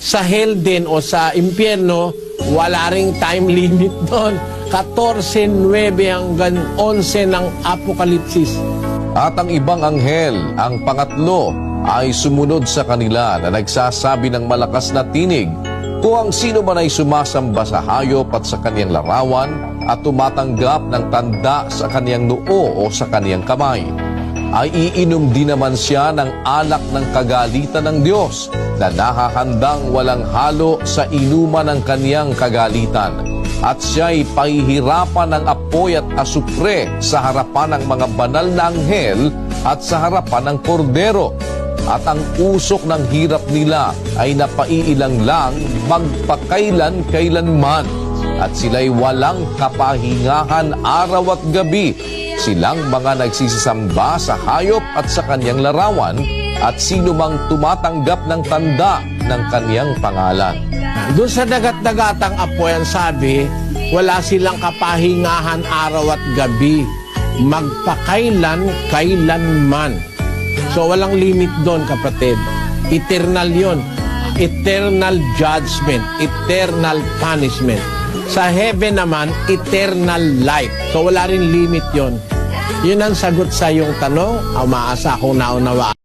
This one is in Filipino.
Sa hell din o sa impyerno, wala ring time limit doon. 14:9 hanggang 11 ng Apokalipsis. At ang ibang anghel, ang pangatlo, ay sumunod sa kanila na nagsasabi ng malakas na tinig, kung ang sino man ay sumasamba sa hayop at sa kaniyang larawan at tumatanggap ng tanda sa kaniyang noo o sa kaniyang kamay, ay iinom din naman siya ng alak ng kagalitan ng Diyos na nahahandang walang halo sa inuman ng kaniyang kagalitan. At siya'y pahihirapan ng apoy at asupre sa harapan ng mga banal na anghel at sa harapan ng kordero. At ang usok ng hirap nila ay napaiilang lang magpakailan-kailanman. At sila'y walang kapahingahan araw at gabi. Silang mga nagsisisamba sa hayop at sa kanyang larawan at sino mang tumatanggap ng tanda ng kanyang pangalan. Doon sa dagat-dagatang apoy ang sabi, wala silang kapahingahan araw at gabi, magpakailan-kailanman. So walang limit doon, kapatid. Eternal yon. Eternal judgment, eternal punishment. Sa heaven naman, eternal life. So wala rin limit yon. Yun ang sagot sa iyong tanong. Umaasa akong naunawaan.